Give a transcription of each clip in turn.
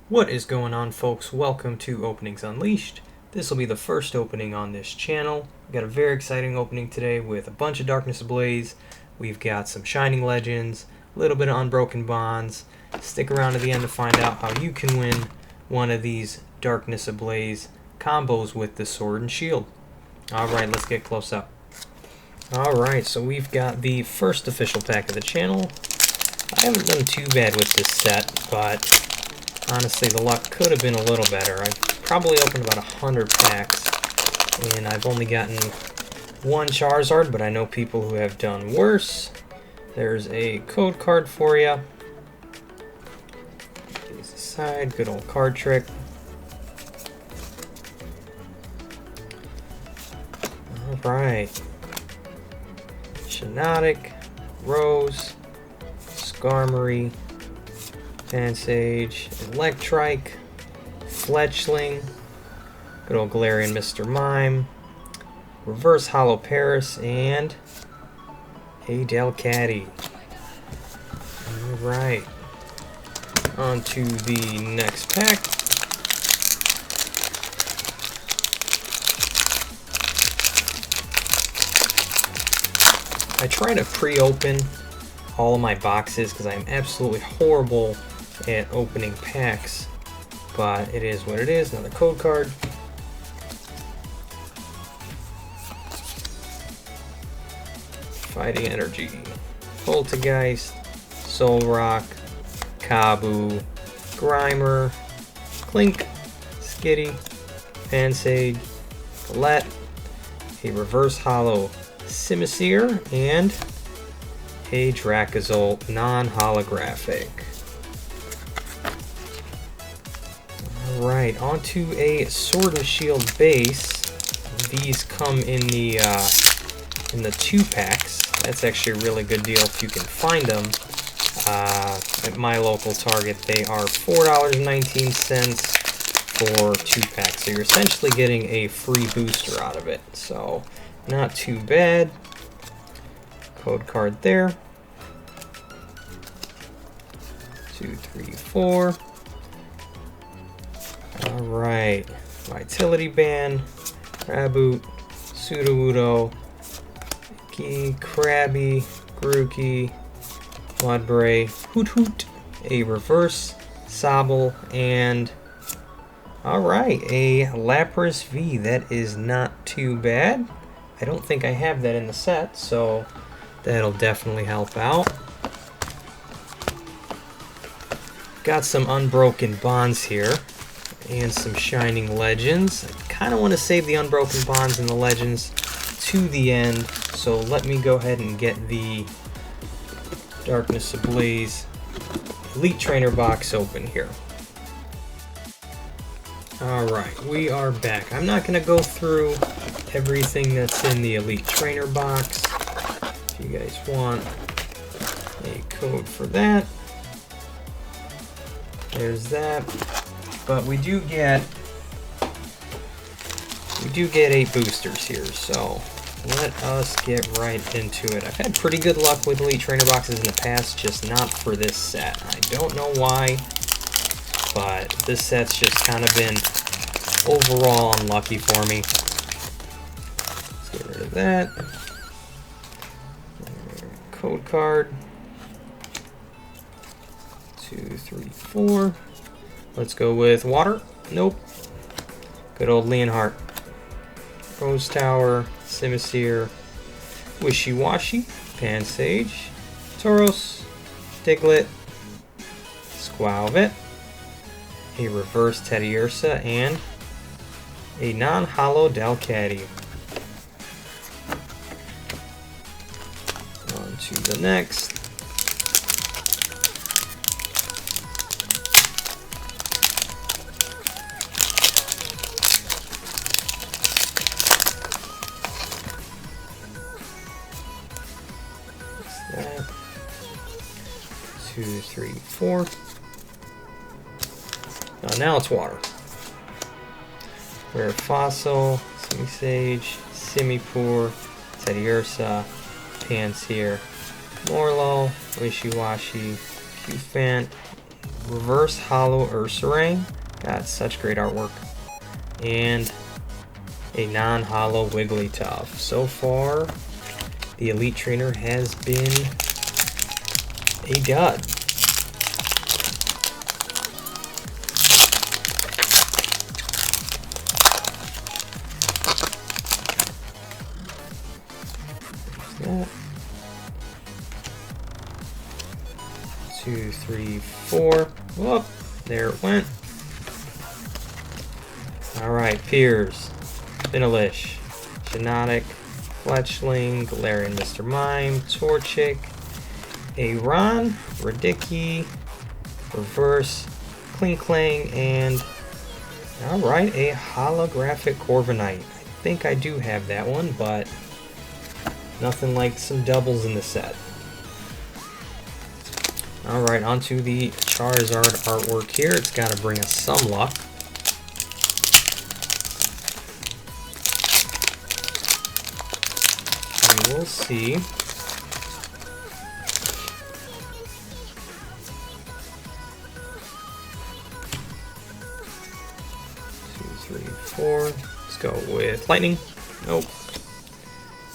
What is going on, folks? Welcome to Openings Unleashed. This will be the first opening on this channel. We've got a very exciting opening today with a bunch of Darkness Ablaze. We've got some Shining Legends, a little bit of Unbroken Bonds. Stick around to the end to find out how you can win one of these Darkness Ablaze combos with the Sword and Shield. Alright, let's get close up. Alright, so we've got the first official pack of the channel. I haven't done too bad with this set, but honestly, the luck could have been a little better. I've probably opened about 100 packs, and I've only gotten one Charizard, but I know people who have done worse. There's a code card for you. Put these aside, good old card trick. Alright. Shiinotic, Rose, Skarmory, Pansage, Electrike, Fletchling, good old Galarian Mr. Mime, Reverse Hollow Paris, and a Delcatty. Alright, on to the next pack. I try to pre-open all of my boxes because I'm absolutely horrible at opening packs, but it is what it is. Another code card. Fighting Energy, Poltergeist, Solrock, Kabu, Grimer, Clink, Skitty, Pansage, Colette, a Reverse Hollow Simisear, and a Dracozolt non-holographic. Alright, onto a Sword and Shield base. These come in the 2 packs. That's actually a really good deal if you can find them. At my local Target, they are $4.19 for 2 packs. So you're essentially getting a free booster out of it. So, not too bad. Code card there. 2, 3, 4. Alright. Vitality Band, Raboot, Sudowoodo, Krabby, Grookey, Mudbray, Hoot Hoot, a Reverse Sobble, and alright, a Lapras V. That is not too bad. I don't think I have that in the set, so that'll definitely help out. Got some Unbroken Bonds here and some Shining Legends. I kind of want to save the Unbroken Bonds and the Legends to the end, so let me go ahead and get the Darkness Ablaze Elite Trainer box open here. Alright, we are back. I'm not going to go through everything that's in the Elite Trainer box. If you guys want a code for that, there's that. But we do get 8 boosters here, so let us get right into it. I've had pretty good luck with Elite Trainer boxes in the past, just not for this set. I don't know why, but this set's just kind of been overall unlucky for me. Let's get rid of that. Code card. 2, 3, 4. Let's go with water. Nope. Good old Leonhardt. Rose Tower, Simisear, Wishy-Washy, Pansage, Tauros, Diglett, Squavit, a Reverse Teddiursa, and a non-hollow Delcatty. On to the next. That. 2, 3, 4. Now it's water. Rare Fossil, Simisage, Simipour, Teddiursa, Pansear, Morlo, Wishy-Washy, Cufant, reverse hollow Ursaring. Got such great artwork. And a non-hollow Wigglytuff. So far, the Elite Trainer has been a dud. That. 2, 3, 4. Whoop! There it went. Alright, Piers, Finalish, Shiinotic, Fletchling, Galarian Mr. Mime, Torchic, Aron, Radicki, Reverse, Klinklang, and alright, a holographic Corviknight. I think I do have that one, but nothing like some doubles in the set. Alright, onto the Charizard artwork here. It's got to bring us some luck. We will see. 2, 3, 4. Let's go with Lightning. Nope.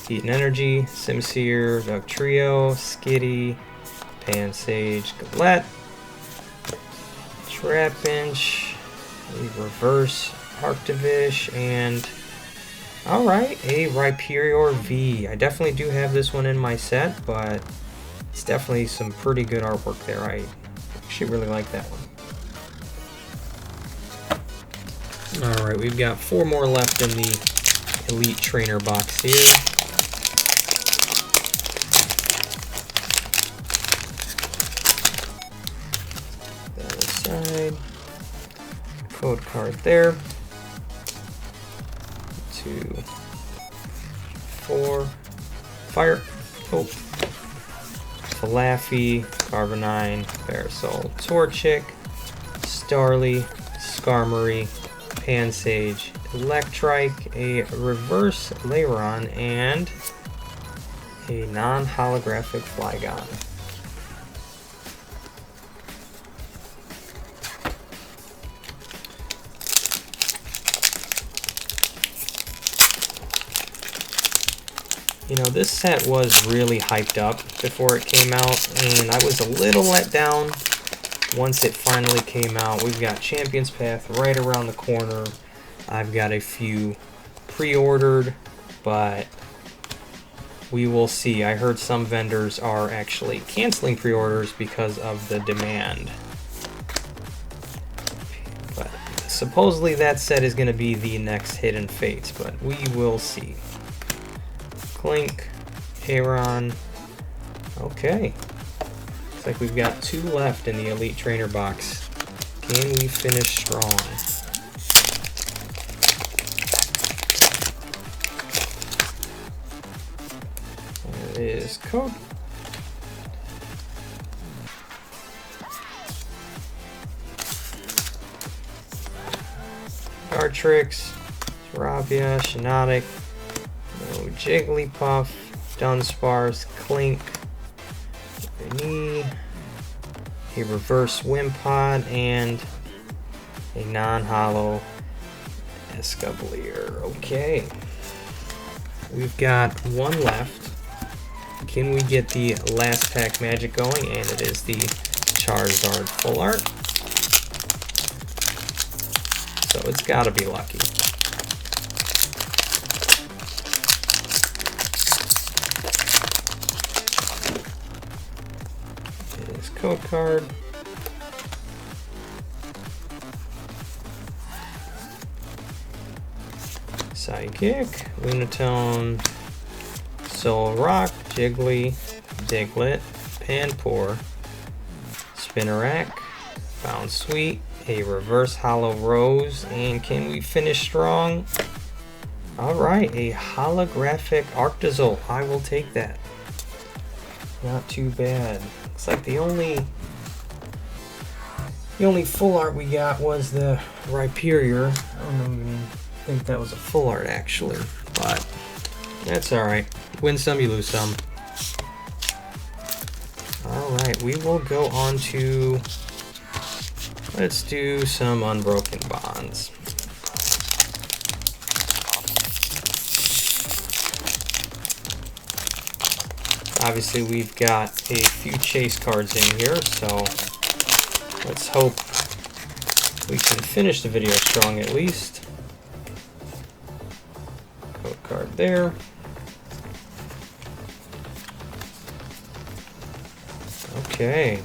Heat and Energy, Simsear, Dugtrio, Skitty, Pansage, Galette, Trapinch, a reverse Arctivish, and alright, a Rhyperior V. I definitely do have this one in my set, but it's definitely some pretty good artwork there. I actually really like that one. Alright, we've got 4 more left in the Elite Trainer box here. Code card there. 2, 4. Fire. Oh. Falafi, Carbonine, Parasol, Torchic, Starly, Skarmory, Pansage, Electrike, a reverse Lairon, and a non-holographic Flygon. You know, this set was really hyped up before it came out, and I was a little let down once it finally came out. We've got Champion's Path right around the corner. I've got a few pre-ordered, but we will see. I heard some vendors are actually canceling pre-orders because of the demand. But supposedly that set is going to be the next Hidden Fates, but we will see. Clink, Aron. Okay. Looks like we've got 2 left in the Elite Trainer box. Can we finish strong? There is code. Dartrix, Sarabia, Shiinotic, Jigglypuff, Dunsparce, Clink, a reverse Wimpod, and a non-hollow Escavalier. Okay. We've got 1 left. Can we get the last pack magic going? And it is the Charizard full art. So it's gotta be lucky. Code card. Psychic, Lunatone, Solrock, Jiggly, Diglett, Panpour, Spinarak, Bound Sweet, a reverse hollow Rose, and can we finish strong? Alright, a holographic Arctozolt. I will take that. Not too bad. Looks like the only full art we got was the Rhyperior. I don't even think that was a full art actually, but that's alright. Win some, you lose some. Alright, we will go on to Let's do some Unbroken Bonds. Obviously, we've got a few chase cards in here, so let's hope we can finish the video strong at least. Code card there. Okay.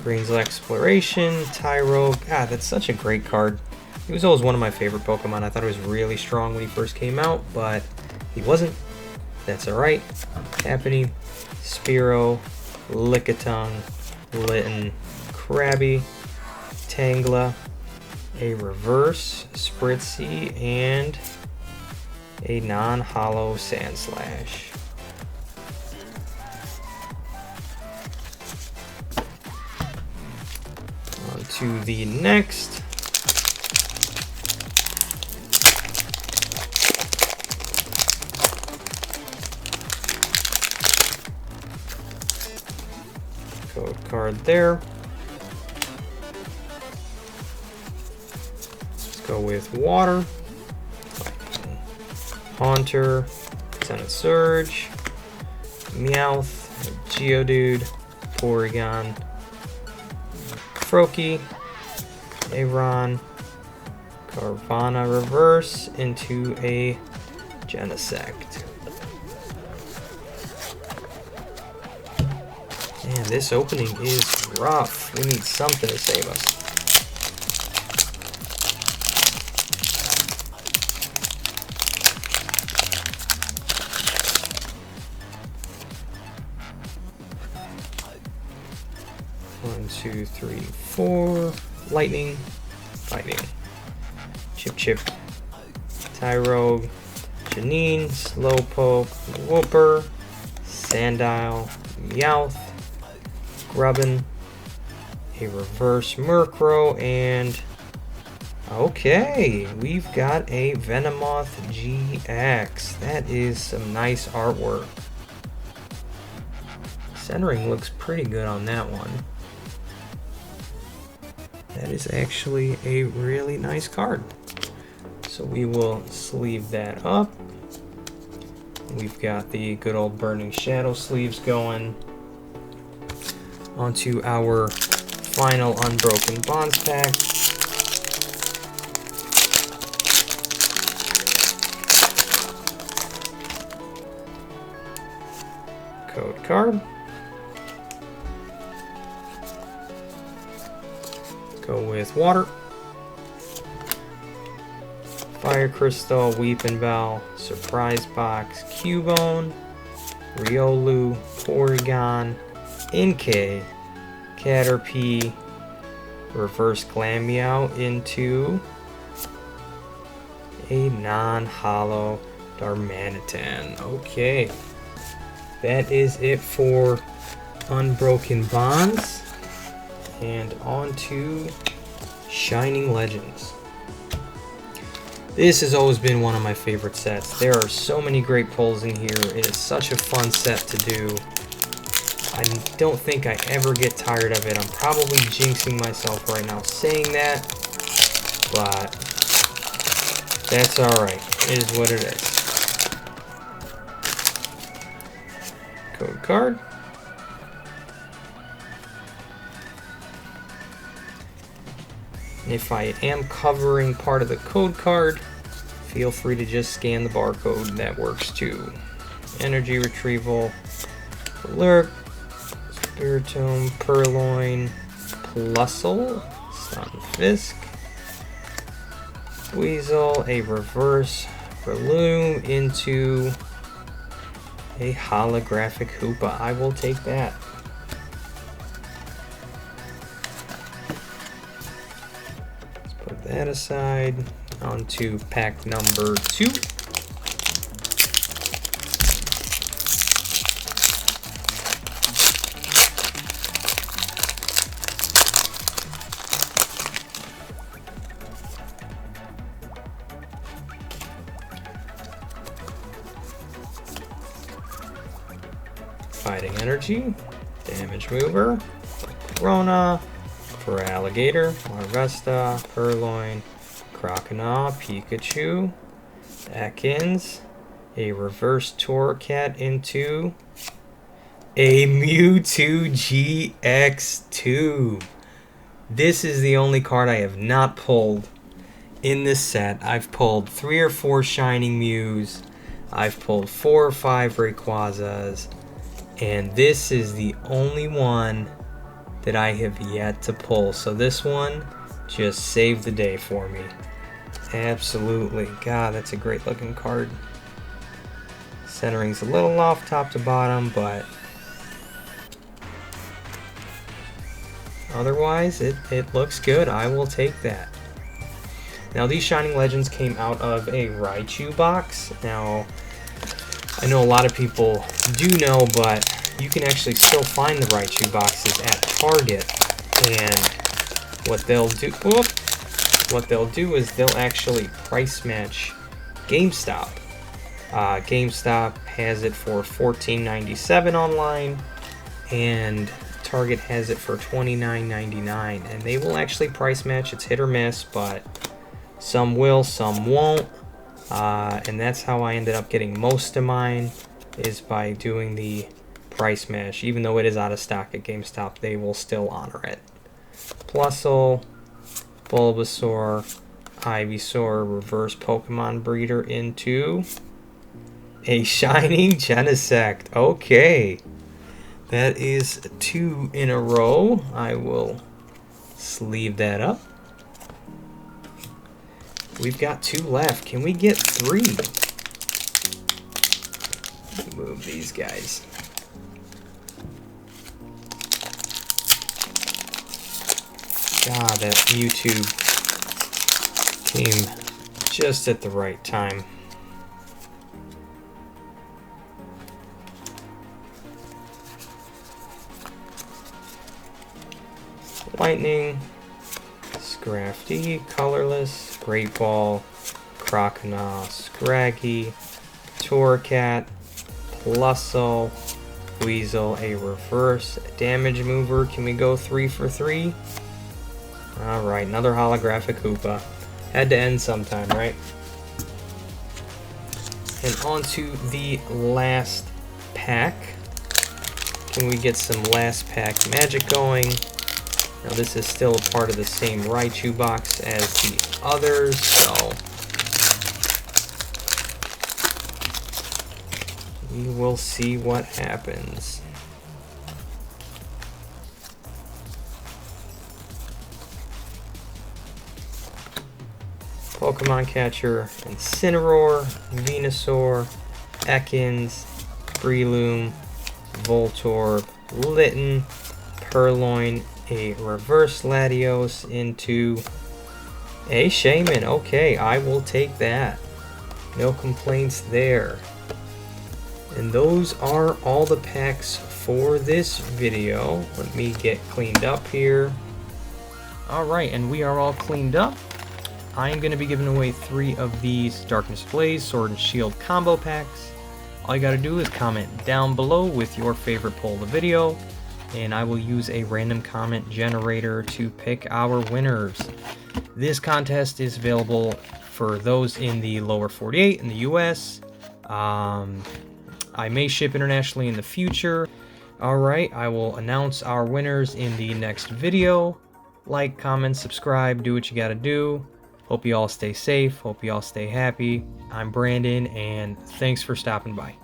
Green's Exploration, Tyrogue. God, that's such a great card. He was always one of my favorite Pokemon. I thought he was really strong when he first came out, but he wasn't. That's alright. Tappany, Spearow, Lickitung, Litten, Krabby, Tangela, a reverse Spritzy, and a non-hollow Sandslash. On to the next. Code card there. Let's go with water. Haunter, Senate Surge, Meowth, Geodude, Porygon, Froakie, Aron, Carvana reverse into a Genesect. Man, this opening is rough. We need something to save us. One, two, three, four. Lightning, Fighting, Chip, Tyrogue, Janine, Slowpoke, Wooper, Sandile, Meowth, Grubbin, a reverse Murkrow, and okay, we've got a Venomoth GX. That is some nice artwork. Centering looks pretty good on that one. That is actually a really nice card. So we will sleeve that up. We've got the good old Burning Shadow sleeves going. Onto our final Unbroken Bonds pack. Code card. Go with water. Fire Crystal, Weeping Bell, Surprise Box, Cubone, Riolu, Porygon, Inkay, Caterpie, Reverse Glameow into a non-hollow Darmanitan. Okay, that is it for Unbroken Bonds. And on to Shining Legends. This has always been one of my favorite sets. There are so many great pulls in here. It is such a fun set to do. I don't think I ever get tired of it. I'm probably jinxing myself right now saying that, but that's alright. It is what it is. Code card. If I am covering part of the code card, feel free to just scan the barcode. That works too. Energy Retrieval, Lurk, Spiritomb, Purloin, Plusle, Stunfisk, Weasel, a reverse Breloom into a holographic Hoopa. I will take that. Put that aside. On to pack number 2. Fighting Energy, Damage Mover, Corona, for Alligator, Larvesta, Purloin, Croconaw, Pikachu, Ekans, a reverse Torracat into a Mewtwo GX2. This is the only card I have not pulled in this set. I've pulled 3 or 4 Shining Mews. I've pulled 4 or 5 Rayquazas. And this is the only one that I have yet to pull. So this one just saved the day for me. Absolutely. God, that's a great looking card. Centering's a little off top to bottom, but otherwise it looks good. I will take that. Now these Shining Legends came out of a Raichu box. Now I know a lot of people do know, but you can actually still find the Raichu boxes at Target. And what they'll do is they'll actually price match GameStop. GameStop has it for $14.97 online, and Target has it for $29.99. And they will actually price match. It's hit or miss, but some will, some won't. And that's how I ended up getting most of mine, is by doing the price match. Even though it is out of stock at GameStop, they will still honor it. Plusle, Bulbasaur, Ivysaur, reverse Pokemon breeder into a Shining Genesect. Okay. That is 2 in a row. I will sleeve that up. We've got 2 left. Can we get 3? Move these guys. God, that Mewtwo came just at the right time. Lightning, Scrafty, Colorless, Great Ball, Croconaw, Scraggy, Torracat, Plusle, Weasel, a reverse damage mover. Can we go 3 for 3? Alright, another holographic Hoopa. Had to end sometime, right? And on to the last pack. Can we get some last pack magic going? Now this is still a part of the same Raichu box as the others, so we will see what happens. Pokemon Catcher, Incineroar, Venusaur, Ekans, Breloom, Voltorb, Litten, Purloin, a reverse Latios into a Shaman. Okay, I will take that. No complaints there. And those are all the packs for this video. Let me get cleaned up here. Alright, and we are all cleaned up. I am going to be giving away 3 of these Darkness Ablaze Sword and Shield combo packs. All you got to do is comment down below with your favorite pull of the video, and I will use a random comment generator to pick our winners. This contest is available for those in the lower 48 in the US. I may ship internationally in the future. Alright, I will announce our winners in the next video. Like, comment, subscribe, do what you gotta do. Hope you all stay safe. Hope you all stay happy. I'm Brandon, and thanks for stopping by.